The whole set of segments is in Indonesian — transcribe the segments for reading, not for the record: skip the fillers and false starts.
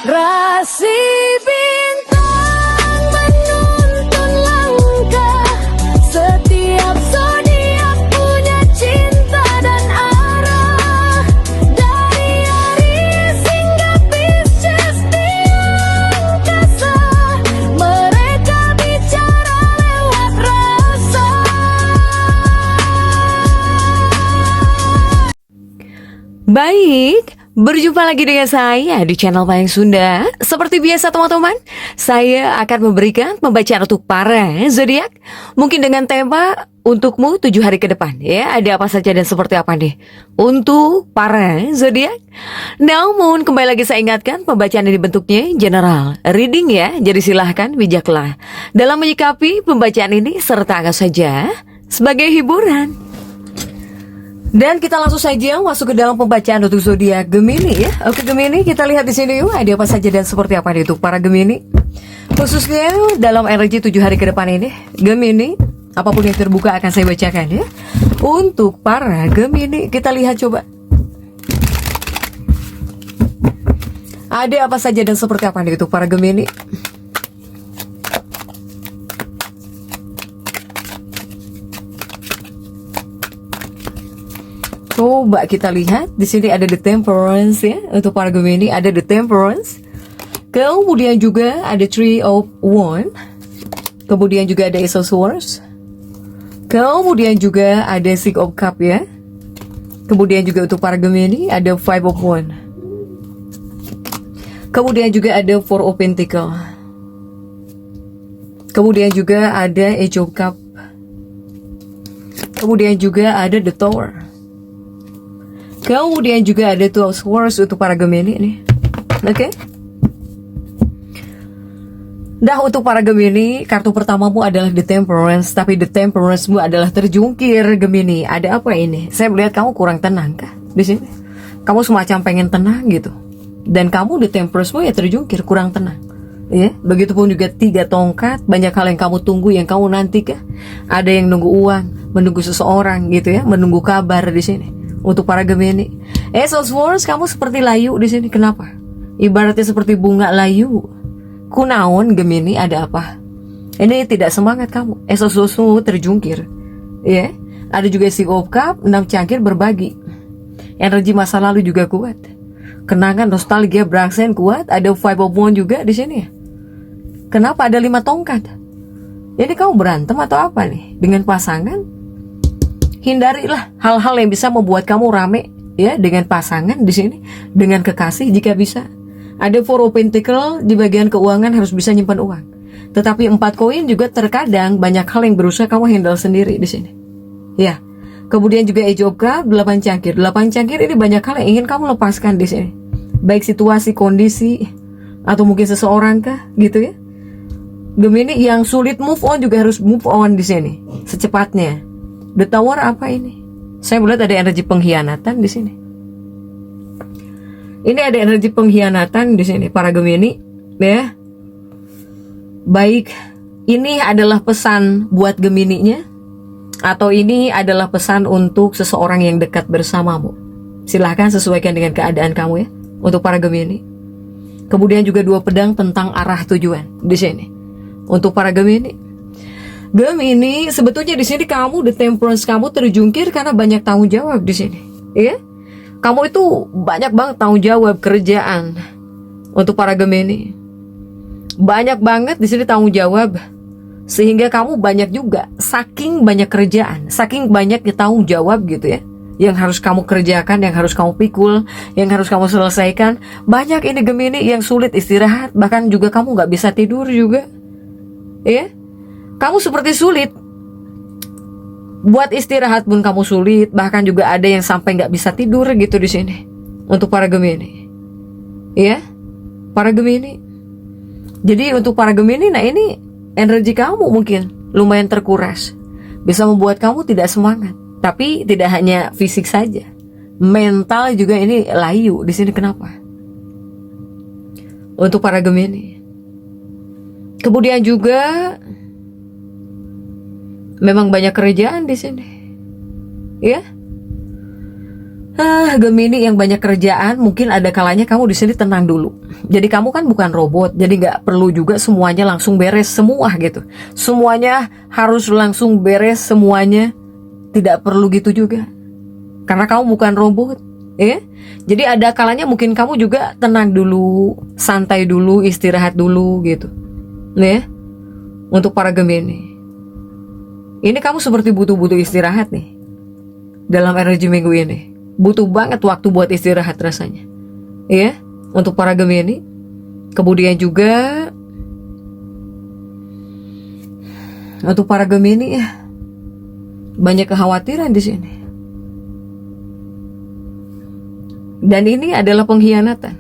Rasi bintang menuntun langkah, setiap zodiak punya cinta dan arah. Dari Aries hingga Pisces di angkasa, mereka bicara lewat rasa. Baik, berjumpa lagi dengan saya di channel Mayang Sunda. Seperti biasa teman-teman, saya akan memberikan pembacaan untuk para zodiak. Mungkin dengan tema untukmu 7 hari ke depan ya. Ada apa saja dan seperti apa nih untuk para zodiak. Namun kembali lagi saya ingatkan, pembacaan ini bentuknya general reading ya. Jadi silahkan bijaklah dalam menyikapi pembacaan ini, serta anggap saja sebagai hiburan. Dan kita langsung saja masuk ke dalam pembacaan untuk zodiak Gemini ya. Oke Gemini, kita lihat di sini yuk, ada apa saja dan seperti apa nih untuk para Gemini. Khususnya dalam energi 7 hari ke depan ini, Gemini, apapun yang terbuka akan saya bacakan ya. Untuk para Gemini, kita lihat coba. Ada apa saja dan seperti apa nih untuk para Gemini. Coba kita lihat di sini ada The Temperance ya. Untuk para Gemini ada The Temperance. Kemudian juga ada Three of Wands. Kemudian juga ada Ace of Swords. Kemudian juga ada Six of Cups ya. Kemudian juga untuk para Gemini ada Five of Wands. Kemudian juga ada Four of Pentacles. Kemudian juga ada Age of Cups. Kemudian juga ada The Tower. Kemudian juga ada Two of Swords untuk para Gemini nih. Oke. Dah untuk para Gemini, kartu pertamamu adalah The Temperance, tapi The Temperance-mu adalah terjungkir Gemini. Ada apa ini? Saya melihat kamu kurang tenang kah di sini? Kamu semacam pengen tenang gitu. Dan kamu The Temperance-mu ya terjungkir, kurang tenang. Ya, begitupun juga 3 tongkat, banyak hal yang kamu tunggu, yang kamu nanti kah? Ada yang nunggu uang, menunggu seseorang gitu ya, menunggu kabar di sini. Untuk para Gemini, Ace of Swords, kamu seperti layu di sini. Kenapa? Ibaratnya seperti bunga layu. Kunaon Gemini, ada apa? Ini tidak semangat kamu. Ace of Swords terjungkir. Ya, ada juga Six of Cups, 6 cangkir berbagi. Energi masa lalu juga kuat. Kenangan nostalgia beraksen kuat. Ada Five of Wands juga di sini. Kenapa ada 5 tongkat? Ini kamu berantem atau apa nih dengan pasangan? Hindarilah hal-hal yang bisa membuat kamu rame ya dengan pasangan di sini, dengan kekasih jika bisa. Ada Four of Pentacles, di bagian keuangan harus bisa nyimpan uang. Tetapi 4 koin juga terkadang banyak hal yang berusaha kamu handle sendiri di sini. Ya. Kemudian juga Age of Cups, 8 cangkir. 8 cangkir ini banyak hal yang ingin kamu lepaskan di sini. Baik situasi, kondisi, atau mungkin seseorang kah gitu ya. Gemini yang sulit move on juga harus move on di sini secepatnya. The Tower apa ini? Saya melihat ada energi pengkhianatan di sini. Ini ada energi pengkhianatan di sini para Gemini, ya. Baik, ini adalah pesan buat Gemininya, atau ini adalah pesan untuk seseorang yang dekat bersamamu. Silahkan sesuaikan dengan keadaan kamu ya. Untuk para Gemini. Kemudian juga 2 pedang tentang arah tujuan di sini. Untuk para Gemini. Gemini, sebetulnya di sini kamu The Temperance kamu terjungkir karena banyak tanggung jawab di sini, ya. Kamu itu banyak banget tanggung jawab kerjaan. Untuk para Gemini, banyak banget di sini tanggung jawab, sehingga kamu banyak juga, saking banyak kerjaan, saking banyak tanggung jawab gitu ya, yang harus kamu kerjakan, yang harus kamu pikul, yang harus kamu selesaikan. Banyak ini Gemini yang sulit istirahat, bahkan juga kamu nggak bisa tidur juga, ya. Kamu seperti sulit buat istirahat pun kamu sulit, bahkan juga ada yang sampai nggak bisa tidur gitu di sini. Untuk para Gemini, ya, para Gemini. Jadi untuk para Gemini, nah ini energi kamu mungkin lumayan terkuras, bisa membuat kamu tidak semangat. Tapi tidak hanya fisik saja, mental juga ini layu di sini. Kenapa? Untuk para Gemini. Kemudian juga memang banyak kerjaan di sini, ya. Gemini yang banyak kerjaan, mungkin ada kalanya kamu di sini tenang dulu. Jadi kamu kan bukan robot, jadi nggak perlu juga semuanya langsung beres semua gitu. Semuanya harus langsung beres semuanya, tidak perlu gitu juga. Karena kamu bukan robot, ya. Jadi ada kalanya mungkin kamu juga tenang dulu, santai dulu, istirahat dulu gitu, ya. Untuk para Gemini, ini kamu seperti butuh istirahat nih dalam energi minggu ini. Butuh banget waktu buat istirahat rasanya, ya, untuk para Gemini. Kemudian juga untuk para Gemini ya, banyak kekhawatiran di sini. Dan ini adalah pengkhianatan.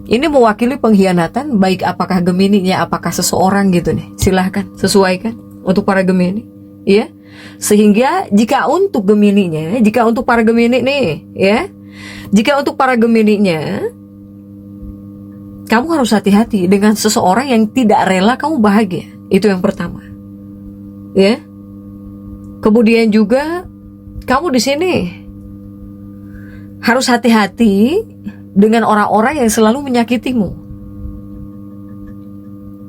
Ini mewakili pengkhianatan, baik apakah Gemini-nya, apakah seseorang gitu nih. Silahkan sesuaikan untuk para Gemini, ya. Sehingga jika untuk Gemininya, jika untuk para Gemini nih, ya, jika untuk para Gemininya, kamu harus hati-hati dengan seseorang yang tidak rela kamu bahagia. Itu yang pertama, ya. Kemudian juga kamu di sini harus hati-hati dengan orang-orang yang selalu menyakitimu.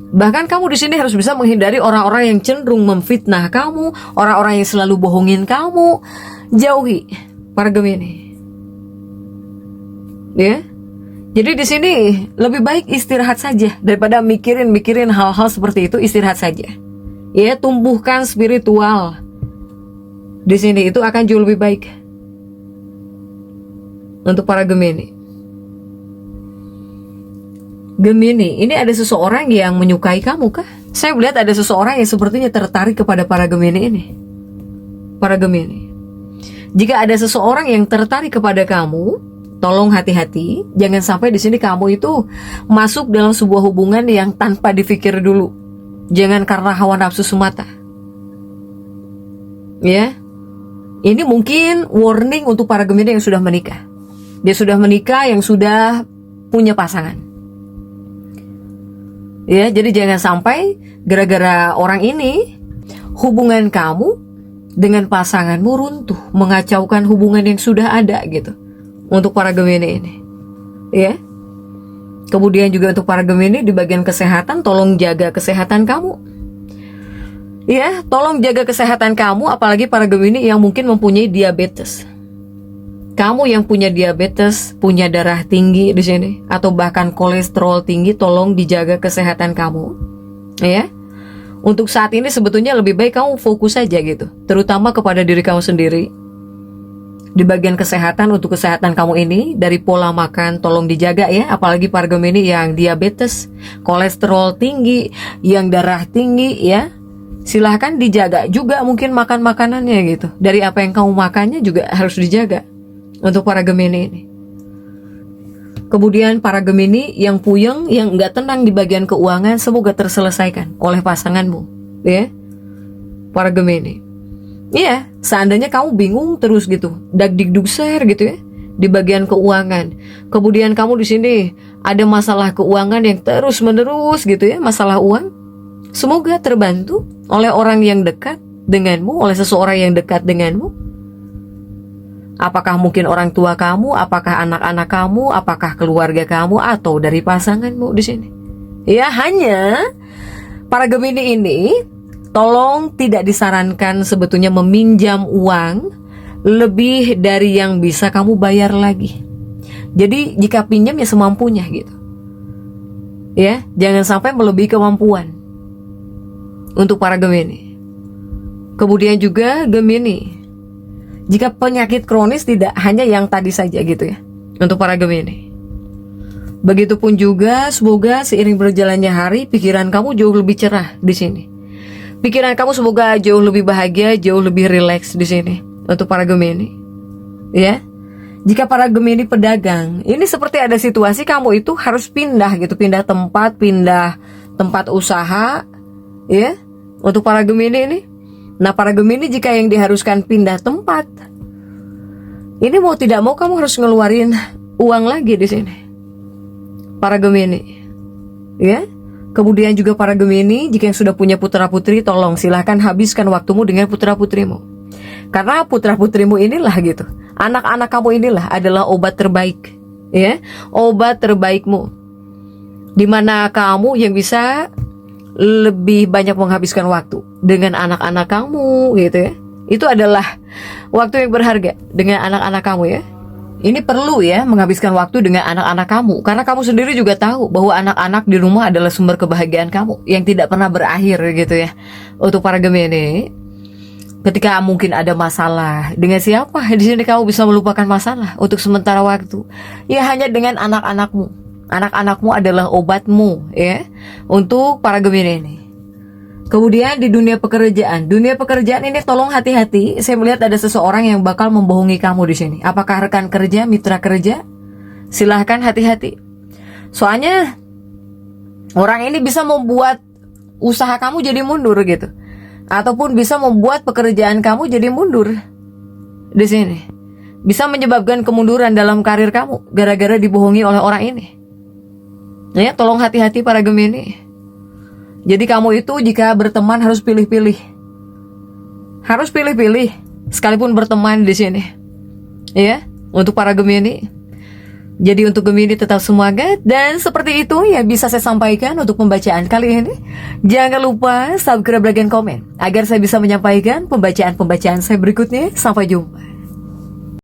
Bahkan kamu di sini harus bisa menghindari orang-orang yang cenderung memfitnah kamu, orang-orang yang selalu bohongin kamu. Jauhi para Gemini, ya. Jadi di sini lebih baik istirahat saja daripada mikirin hal-hal seperti itu. Istirahat saja, ya. Tumbuhkan spiritual di sini, itu akan jauh lebih baik untuk para Gemini. Gemini, ini ada seseorang yang menyukai kamu kah? Saya melihat ada seseorang yang sepertinya tertarik kepada para Gemini ini. Para Gemini, jika ada seseorang yang tertarik kepada kamu, tolong hati-hati, jangan sampai di sini kamu itu masuk dalam sebuah hubungan yang tanpa dipikir dulu. Jangan karena hawa nafsu semata, ya. Ini mungkin warning untuk para Gemini yang sudah menikah. Dia sudah menikah, yang sudah punya pasangan. Ya, jadi jangan sampai gara-gara orang ini hubungan kamu dengan pasanganmu runtuh, mengacaukan hubungan yang sudah ada gitu. Untuk para Gemini ini, ya. Kemudian juga untuk para Gemini di bagian kesehatan, tolong jaga kesehatan kamu. Ya, tolong jaga kesehatan kamu, apalagi para Gemini yang mungkin mempunyai diabetes. Kamu yang punya diabetes, punya darah tinggi di sini, atau bahkan kolesterol tinggi, tolong dijaga kesehatan kamu, ya. Untuk saat ini sebetulnya lebih baik kamu fokus saja gitu, terutama kepada diri kamu sendiri. Di bagian kesehatan, untuk kesehatan kamu ini, dari pola makan tolong dijaga ya, apalagi para Gemini yang diabetes, kolesterol tinggi, yang darah tinggi ya. Silahkan dijaga juga mungkin makan makanannya gitu. Dari apa yang kamu makannya juga harus dijaga untuk para Gemini ini. Kemudian para Gemini yang puyeng, yang nggak tenang di bagian keuangan, semoga terselesaikan oleh pasanganmu, ya. Para Gemini, iya, seandainya kamu bingung terus gitu, dagdikdukser gitu ya, di bagian keuangan. Kemudian kamu di sini ada masalah keuangan yang terus menerus gitu ya, masalah uang. Semoga terbantu oleh orang yang dekat denganmu, oleh seseorang yang dekat denganmu. Apakah mungkin orang tua kamu, apakah anak-anak kamu, apakah keluarga kamu, atau dari pasanganmu di sini. Ya, hanya para Gemini ini, tolong tidak disarankan sebetulnya meminjam uang lebih dari yang bisa kamu bayar lagi. Jadi jika pinjam ya semampunya gitu. Ya, jangan sampai melebihi kemampuan untuk para Gemini. Kemudian juga Gemini, jika penyakit kronis tidak hanya yang tadi saja gitu ya, untuk para Gemini. Begitupun juga semoga seiring berjalannya hari, pikiran kamu jauh lebih cerah di sini. Pikiran kamu semoga jauh lebih bahagia, jauh lebih rileks di sini untuk para Gemini. Ya. Jika para Gemini pedagang, ini seperti ada situasi kamu itu harus pindah gitu, pindah tempat usaha, ya. Untuk para Gemini ini. Nah, para Gemini jika yang diharuskan pindah tempat, ini mau tidak mau kamu harus ngeluarin uang lagi di sini. Para Gemini, ya. Kemudian juga para Gemini, jika yang sudah punya putra putri, tolong silahkan habiskan waktumu dengan putra putrimu. Karena putra-putrimu inilah gitu, anak-anak kamu inilah adalah obat terbaik, ya, obat terbaikmu. Dimana kamu yang bisa lebih banyak menghabiskan waktu dengan anak-anak kamu gitu ya. Itu adalah waktu yang berharga dengan anak-anak kamu ya. Ini perlu ya menghabiskan waktu dengan anak-anak kamu, karena kamu sendiri juga tahu bahwa anak-anak di rumah adalah sumber kebahagiaan kamu yang tidak pernah berakhir gitu ya. Untuk para Gemini, ketika mungkin ada masalah dengan siapa, di sini kamu bisa melupakan masalah untuk sementara waktu. Ya hanya dengan anak-anakmu. Anak-anakmu adalah obatmu ya untuk para Gemini ini. Kemudian di dunia pekerjaan ini tolong hati-hati. Saya melihat ada seseorang yang bakal membohongi kamu di sini. Apakah rekan kerja, mitra kerja? Silahkan hati-hati. Soalnya orang ini bisa membuat usaha kamu jadi mundur gitu, ataupun bisa membuat pekerjaan kamu jadi mundur. Di sini bisa menyebabkan kemunduran dalam karir kamu gara-gara dibohongi oleh orang ini. Ya, tolong hati-hati para Gemini. Jadi kamu itu jika berteman harus pilih-pilih. Harus pilih-pilih sekalipun berteman di sini. Ya, untuk para Gemini. Jadi untuk Gemini tetap semangat, dan seperti itu ya bisa saya sampaikan untuk pembacaan kali ini. Jangan lupa subscribe, like, dan komen agar saya bisa menyampaikan pembacaan-pembacaan saya berikutnya. Sampai jumpa.